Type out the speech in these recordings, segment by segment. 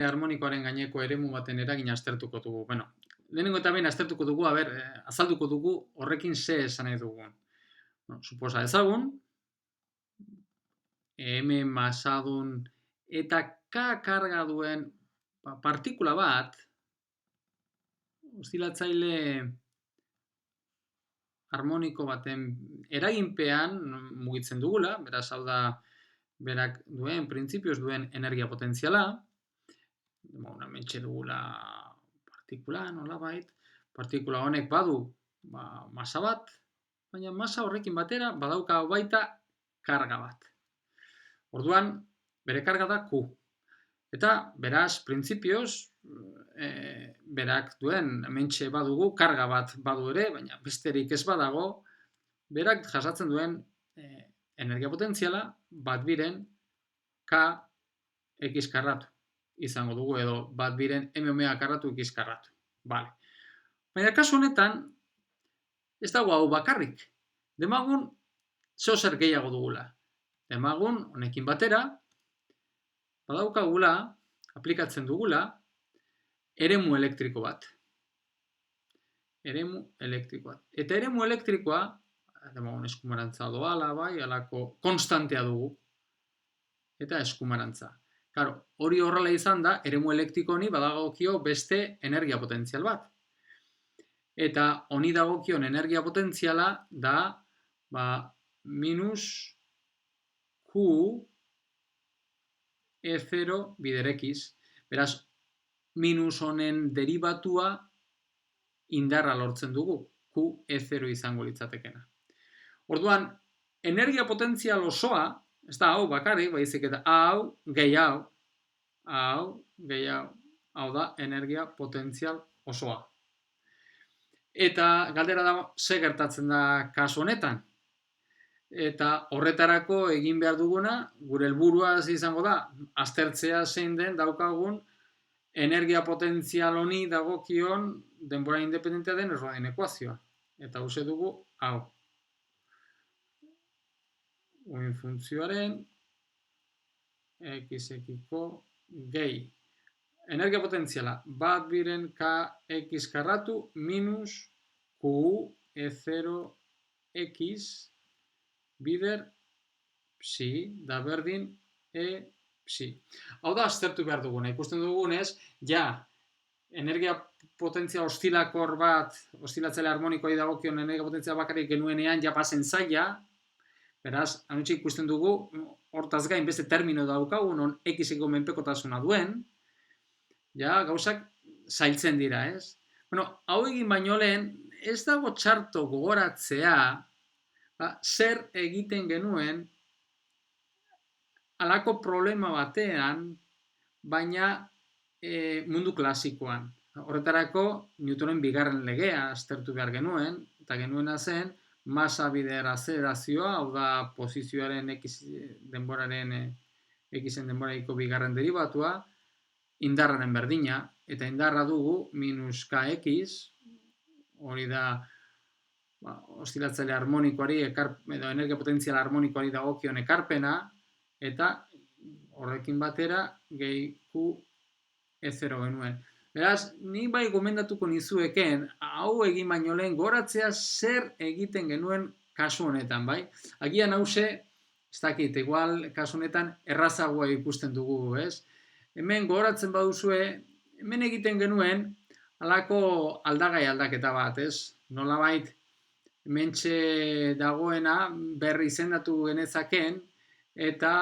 harmonikoaren gaineko eremu baten eragina aztertuko dugu. Bueno, lehenengo eta behin aztertuko dugu, azalduko dugu horrekin ze esan nahi dugun. Bueno, suposa ezagun, M masadun eta K karga duen partikula bat, oszilatzaile harmoniko baten eraginpean mugitzen dugula, beraz hau da berak duen, printzipioz duen energia potentziala, hementxe dugula partikula, nolabait, partikula honek badu masa bat, baina masa horrekin batera badauka baita karga bat. Orduan, bere karga da Q. Eta, beraz, printzipioz, berak duen, hementxe badugu, karga bat badu ere, baina besterik ez badago, berak jasatzen duen energia potentziala bat biren K X karratu izango dugu, edo bat biren M omega karratu X karratu. Vale. Baina kasu honetan, ez dago hau bakarrik. Demagun, zeo zer gehiago dugula. Demagun, honekin batera, badaukagula, aplikatzen dugula, eremu elektriko bat. Eremu elektrikoa. Eta eremu elektrikoa, demagun eskumarantza doala, bai, alako konstantea dugu. Eta eskumarantza. Claro, hori horrela izan da, eremu elektriko honi badagokio beste energia potentzial bat. Eta honi dagokion energia potentziala da minus Q E0 bider X. Beraz, minus honen derivatua indarra lortzen dugu. Q E0 izango litzatekena. Orduan, energia potentzial osoa, ez da hau bakarrik, baizik eta hau gehi hau, hau da energia potentzial osoa. Eta galdera da, ze gertatzen da kasu honetan? Eta horretarako egin behar duguna, gure helburua izango da, aztertzea zein den daukagun energia potentzial honi dagokion denbora independentea den Schrödinger ekuazioa. Eta uste dugu, hau. Uin funtzioaren x-ekiko gehi. Energia potentziala bat biren kx karratu minus q e0 x bider psi da berdin e psi. Hau da aztertu behar duguna. Ikusten dugunez, ja, energia potentzia ostilakor bat, ostilatzaile harmonikoa dagokion energia potentzia bakarrik genuenean ja pasen zaila. Beraz, anutxe ikusten dugu, hortaz gain beste termino daukagu, non x-eko menpekotasuna duen, ja, gauzak zailtzen dira, ez? Bueno, hau egin baino lehen, ez dago txarto gogoratzea, zer egiten genuen halako problema batean, baina mundu klasikoan. Horretarako, Newtonen bigarren legea aztertu behar genuen, eta genuena zen, masa bider azelerazioa, hau da posizioaren denboraren xen denboraiko bigarren derivatua, indarraren berdina, eta indarra dugu minus kx, hori da ostilatzaile harmonikoari, edo energia potentzial harmonikoari dagokion ekarpena, eta horrekin batera gehi q e0 genuen. Beraz, ni bai gomendatuko nizueken, hau egin baino lehen goratzea zer egiten genuen kasu honetan, bai? Agian hause, ez dakit, igual kasu honetan errazagoa ikusten dugu, ez? Hemen goratzen baduzue, hemen egiten genuen halako aldagai aldaketa bat, ez? Nolabait, hementxe dagoena berri izendatu genezaken, eta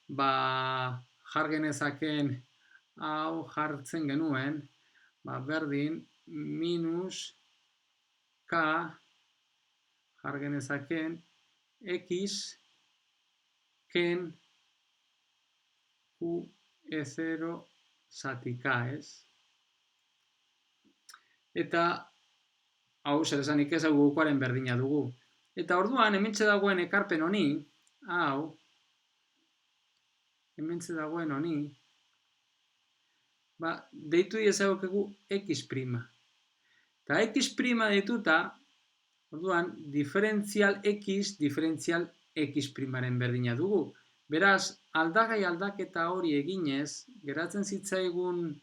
jar genezaken hau jartzen genuen, berdin, minus k jar genezaken x ken q e0 zati k, ez? Eta hau zer esanik ez hau gukoaren berdina dugu. Eta orduan, hementxe dagoen ekarpen honi, hau, hementxe dagoen honi, deitu diezagokegu x'. Eta x' deituta, orduan, diferentzial x'-aren berdina dugu. Beraz, aldagai aldaketa hori eginez, geratzen zitzaigun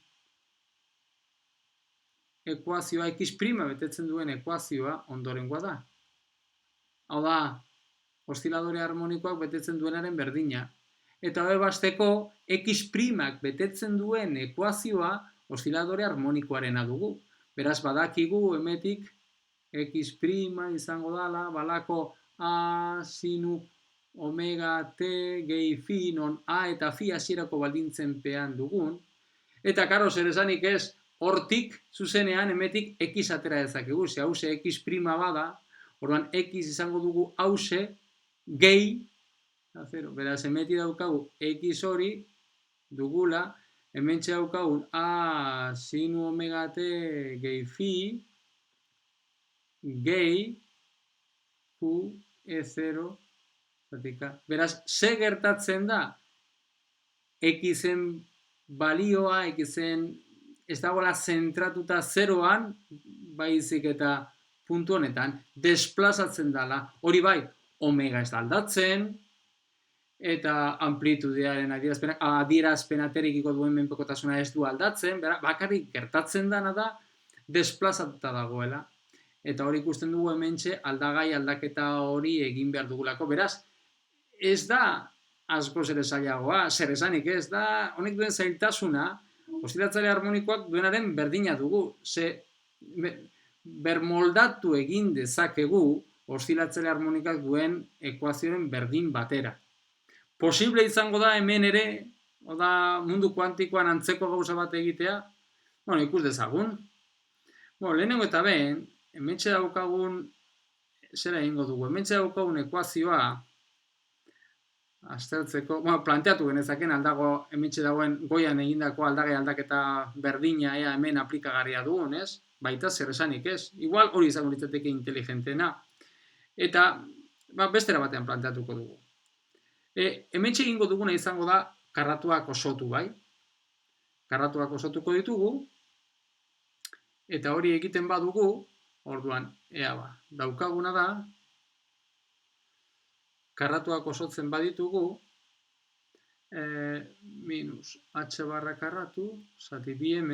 ekuazioa, x' betetzen duen ekuazioa ondorengoa da. Hau da, osziladore harmonikoak betetzen duenaren berdina. Eta hori basteko, x' betetzen duen ekuazioa osziladore harmonikoarena dugu. Beraz, badakigu hemetik x' izango dala, balako a sinu omega t gehi fi, non a eta fi hasierako baldintzenpean dugun. Eta, karo, zer esanik ez, hortik, zuzenean, hemetik x atera dezakegu. Ze hause x' bada, orduan x izango dugu hause gehi, beraz, hemetik daukagu x hori dugula, hementxe daukagun a sinu omega t gehi fi, gehi q e0 zatika. Beraz, ze gertatzen da? X-en balioa, X-en ez dagoela zentratuta zeroan, baizik eta puntu honetan, desplazatzen dela. Hori bai, omega ez da aldatzen, eta amplitudearen adierazpena terekiko duen menpekotasuna ez du aldatzen, bakarrik gertatzen dana da, desplazatuta dagoela. Eta hori ikusten dugu hementxe aldagai aldaketa hori egin behar dugulako. Beraz, ez da asko zer esailagoa, zer esanik ez da, honek duen zailtasuna, oszilatzaile harmonikoak duenaren berdina dugu. Ze bermoldatu egin dezakegu oszilatzaile harmonikak duen ekuazioaren berdin batera. Posible izango da hemen ere, oda mundu kuantikoan antzeko gauza bat egitea, bueno, ikus dezagun. Bueno, lehenengo eta behin, hementxe daukagun, zera egingo dugu, hementxe daukagun ekuazioa, aztertzeko, bueno, planteatu genezaken aldago hementxe dagoen goian egindako aldagai aldaketa berdina ea hemen aplikagarria dugun, ez? Baita zer esanik ez. Igual hori izango litzateke inteligentena. Eta bestera batean planteatuko dugu. Hementxe egingo duguna izango da karratuak osotu, bai? Karratuak osotuko ditugu, eta hori egiten badugu, orduan, ea ba, daukaguna da, karratuak osotzen baditugu, minus h barra karratu, zati bi m,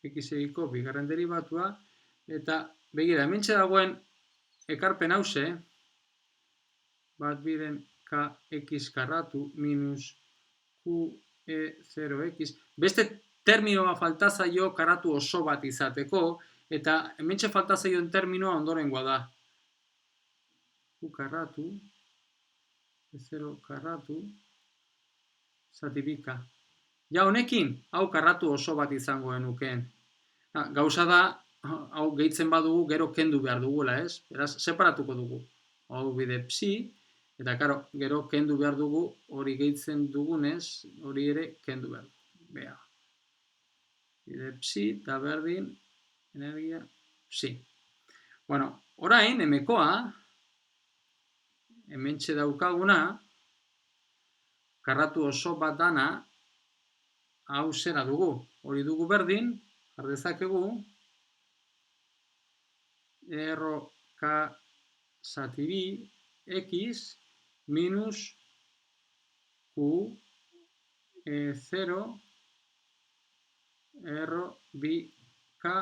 x-eko bigarren derivatua, eta begira, hementxe dagoen ekarpen hause, bat biren kx karratu minus qe0x, beste terminoa falta zaio karratu oso bat izateko, eta hementxe falta zaioen terminoa ondorengoa da. Q karratu, e0 karratu, zati bika. Ja, honekin, hau karratu oso bat izango genukeen. Gauza da, hau gehitzen badugu, gero kendu behar dugula, ez? Beraz, separatuko dugu. Hau bide psi, eta karo, gero kendu behar dugu, hori gehitzen dugunez, hori ere kendu behar dugu. Bea. Bide psi, eta berdin, energia psi. Bueno, orain, hemekoa, hementxe daukaguna, karratu oso bat dana, hau zera dugu. Hori dugu berdin, jardezakegu, erro k zati bi, x, minus q e0, erro bi k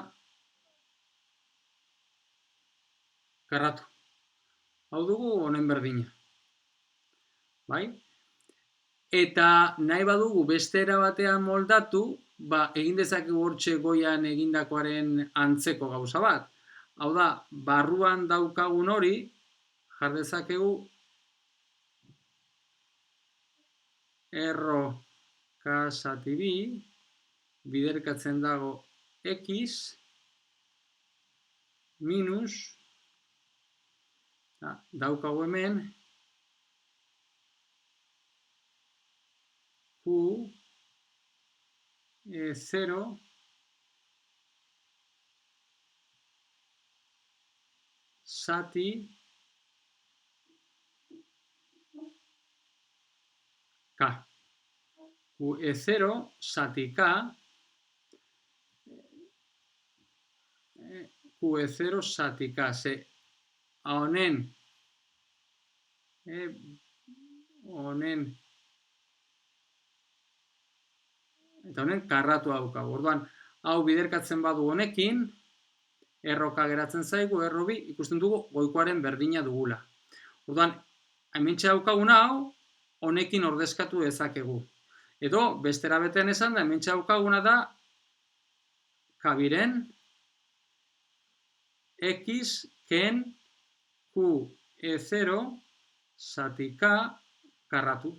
karratu. Hau dugu honen berdina. Bai? Eta nahi badugu beste era batean moldatu, egin dezakegu hortxe goian egindakoaren antzeko gauza bat. Hau da, barruan daukagun hori, jar dezakegu erro k zati bi, biderkatzen dago x, minus, daukagu hemen, q e0 zati k. Q e0 zati k, Q e0 zati k. Ze honen honen eta honen karratua daukagu. Orduan, hau biderkatzen badu honekin, erroka geratzen zaigu, errobi, ikusten dugu goikoaren berdina dugula. Orduan, hementxe daukagun hau, honekin ordezkatu dezakegu. Edo, bestera betean esan da, hementxe daukaguna da, kabiren, x ken q e0 zati k karratu.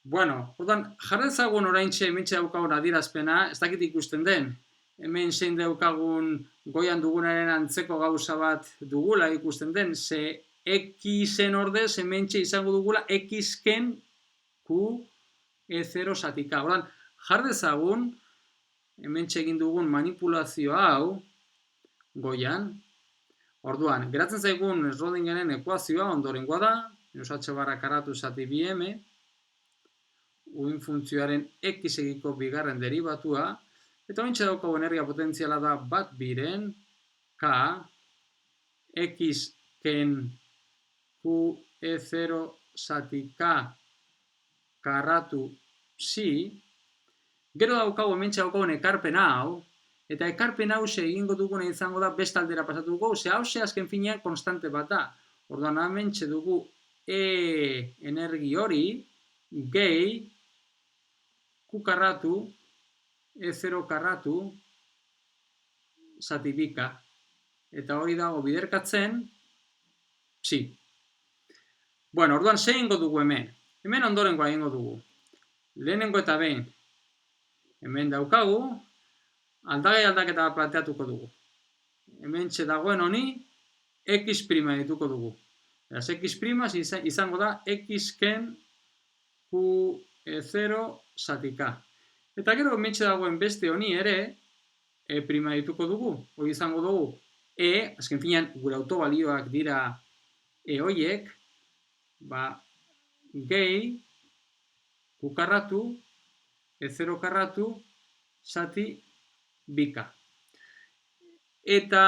Bueno, orduan, jarrezagun oraintxe hementxe daukagun adierazpena, ez dakit ikusten den, hemen zein daukagun goian dugunaren antzeko gauza bat dugula ikusten den, ze x-en ordez hementxe izango dugula x-ken q e0 zati k. Orduan, jarrezagun hementxe egin dugun manipulazio hau goian. Orduan, geratzen zaigun Schrödingeren ekuazioa ondorengoa da, -h barra karratu zati 2m, uin funtzioaren x egiko bigarren deribatua, eta horintxe daukagu energia potentziala da bat biren k x ken q e0 zati k karratu psi, gero daukagu hementxe daukagun ekarpen hau, eta ekarpen hau egingo duguna izango da beste aldera pasatuko, ze hau azken finean konstante bat da. Orduan hementxe dugu energi hori gehi q karratu e0 karratu zati bika. Eta hori dago biderkatzen psi. Bueno, orduan ze egingo dugu hemen? Hemen ondorengoa egingo dugu. Lehenengo eta behin hemen daukagu, aldagai aldaketa planteatuko dugu. Hementxe dagoen honi x' dituko dugu. Beraz, x' izango da x ken q e0 zati k. Eta gero hementxe dagoen beste honi ere e' dituko dugu. Hori izango dugu azken finean gure autobalioak dira horiek, gehi q karratu e0 karratu zati bika. Eta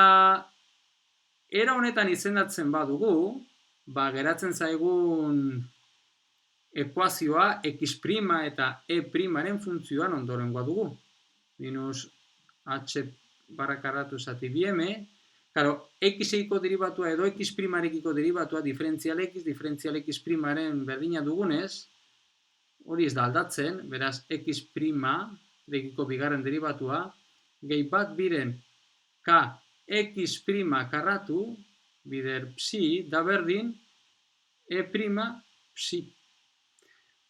era honetan izendatzen badugu, geratzen zaigun ekuazioa x' eta e'-aren funtzioan ondorengoa dugu. Minus h barra karratu zati 2m. Claro, x-ekiko derivatua edo x'-arekiko derivatua diferentzial x'-aren berdina dugunez, hori ez da aldatzen, beraz x'-rekiko bigarren derivatua, gehi bat biren k x' karratu bider psi da berdin e' psi.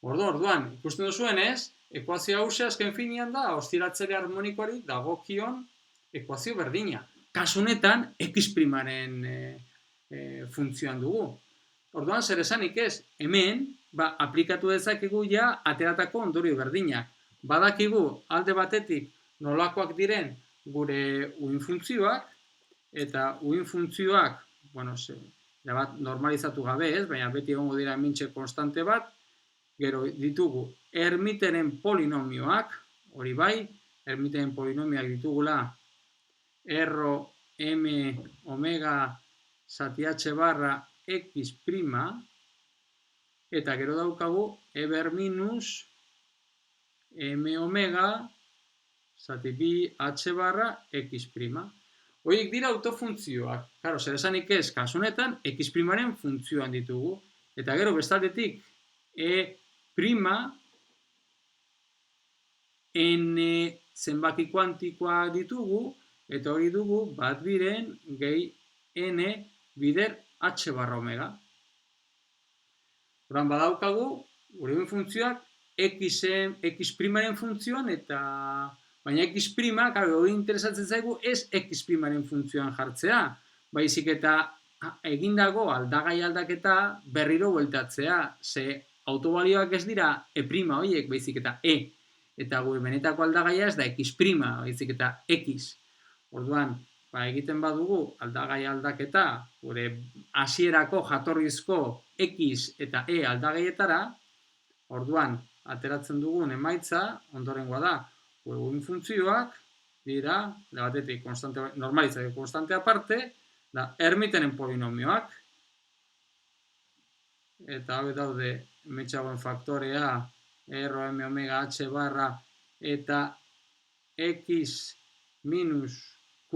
Orduan, ikusten duzuenez, ekuazio hau azken finean da osziratzaileari harmonikoari dagokion ekuazio berdina. Kasu honetan, x'-aren funtzioan dugu. Orduan, zer esanik ez, hemen, aplikatu dezakegu ja ateratako ondorio berdinak. Badakigu alde batetik nolakoak diren gure uin funtzioak, eta uin funtzioak, normalizatu gabe ez, baina beti egongo dira hementxe konstante bat, gero ditugu Hermiteren polinomioak, hori bai, Hermiteren polinomioak ditugula R m omega zati h barra x', eta gero daukagu eber minus m omega zati bi h barra x'. Horiek dira autofuntzioak. Claro, zer esanik ez, kasu honetan, x'-aren funtzioan ditugu. Eta gero bestaldetik, e' n zenbaki kuantikoa ditugu, eta hori dugu bat biren gehi n bider h barra omega. Horan badaukagu, gure funtzioak x'-aren funtzioan, baina x', hori interesatzen zaigu, ez x'-aren funtzioan jartzea, baizik eta egindago aldagai aldaketa berriro bueltatzea, ze autobalioak ez dira e' horiek, baizik eta e, eta gure benetako aldagaia ez da x', baizik eta x. Orduan, egiten badugu aldagai aldaketa, gure hasierako jatorrizko x eta e aldagaietara, orduan, ateratzen dugun emaitza, ondorengoa da, gure funtzioak dira, batetik normalizatzeko konstante aparte, da Hermiteren polinomioak. eta hau daude emetxagoen faktorea, rho m omega h barra, eta x minus q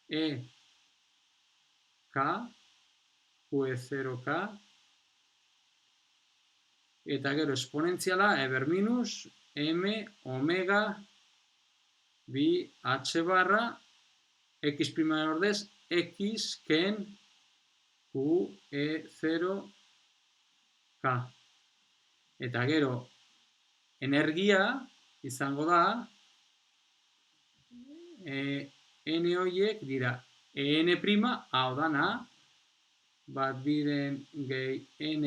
e k, q0k, eta gero esponentziala, eber minus m omega bi h barra, x primaren ordez, x ken q0k. Eta gero, energia izango da, n horiek dira, n prima, hau dana, bat biren gehi n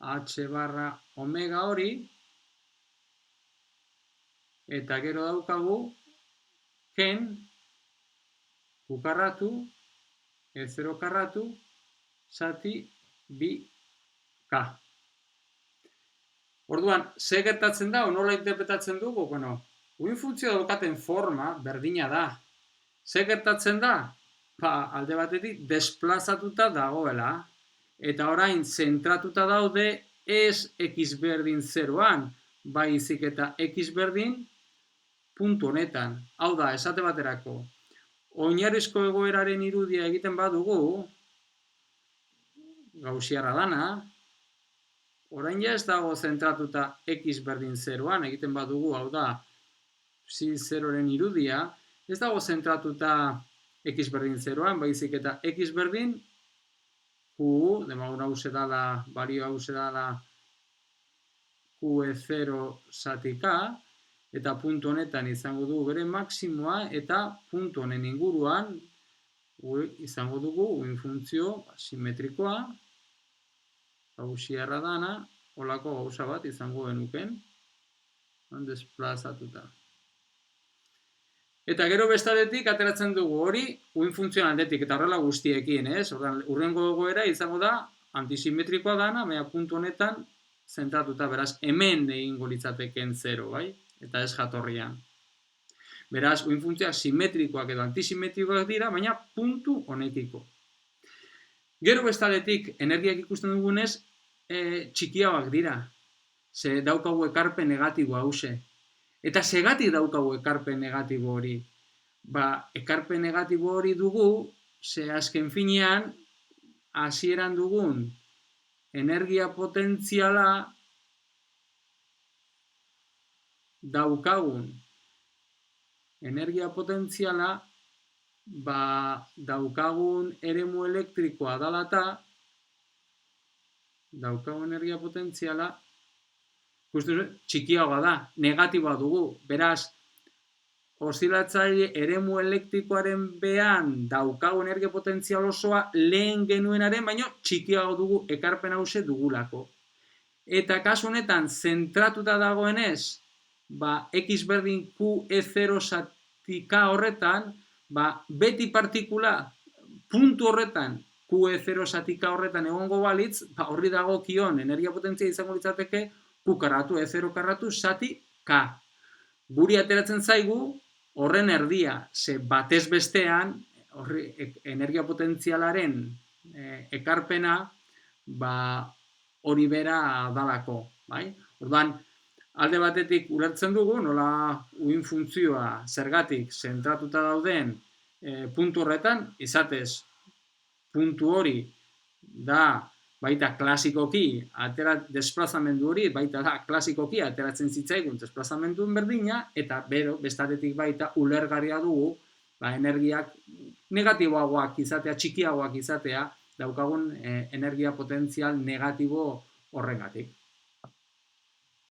h barra omega hori, eta gero daukagu, ken, q karratu, e0 karratu, zati bi k. Orduan, ze gertatzen da, nola interpretatzen dugu? Bueno, uin funtzio daukaten forma berdina da. Ze gertatzen da? Alde batetik, desplazatuta dagoela. Eta orain, zentratuta daude ez x berdin zeroan, baizik eta x berdin puntu honetan. Hau da, esate baterako, oinarrizko egoeraren irudia egiten badugu, gaussiarra dana, orain ja ez dago zentratuta x berdin zeroan, egiten badugu, hau da, psi zeroren irudia, ez dago zentratuta x berdin zeroan, baizik eta x berdin q, demagun hau dela, balio hau dela q0 zati k, eta puntu honetan izango dugu bere maksimoa, eta puntu honen inguruan izango dugu uin funtzio simetrikoa, gaussiarra dana, holako gauza bat izango genuken, desplazatuta. Eta gero bestaldetik ateratzen dugu hori uin funtzioan aldetik, eta horrela guztiekin, ez? Urrengo egoera izango da antisimetrikoa dana, baina puntu honetan zentratuta, beraz, hemen egingo litzateken 0, bai? Eta ez jatorrian. Beraz, uin funtzioak simetrikoak edo antisimetrikoak dira, baina puntu honekiko. Gero bestaldetik, energiak ikusten dugunez, txikiagoak dira. Ze daukagu ekarpen negatibo hause. Eta segatik daukagu ekarpen negatibo hori. Ekarpen negatibo hori dugu, ze azken finean, hasieran dugun energia potentziala daukagun. Energia potentziala daukagun eremu elektrikoa dalata, daukagun energia potentziala txikiagoa da, negatiboa dugu. Beraz, oszilatzaile eremu elektrikoaren behan daukagun energia potentzial osoa lehen genuenaren, baino txikiago dugu ekarpen hause dugulako. Eta kasu honetan, zentratuta dagoenez, x berdin q e0 zati k horretan, beti partikula puntu horretan, q e0 zati k horretan egongo balitz, horri dagokion energia potentzia izango litzateke q karratu, e0 karratu, zati k. Guri ateratzen zaigu horren erdia, ze batez bestean, energia potentzialaren ekarpena, hori bera dalako. Orduan, alde batetik ulertzen dugu, nola uin funtzioa zergatik zentratuta dauden puntu horretan, izatez, puntu hori da baita klasikoki, desplazamendu hori, baita da klasikoki ateratzen zitzaigun desplazamenduen berdina, eta bestatetik baita ulergarria dugu, energiak negatiboagoak izatea, txikiagoak izatea, daukagun energia potentzial negatibo horrengatik.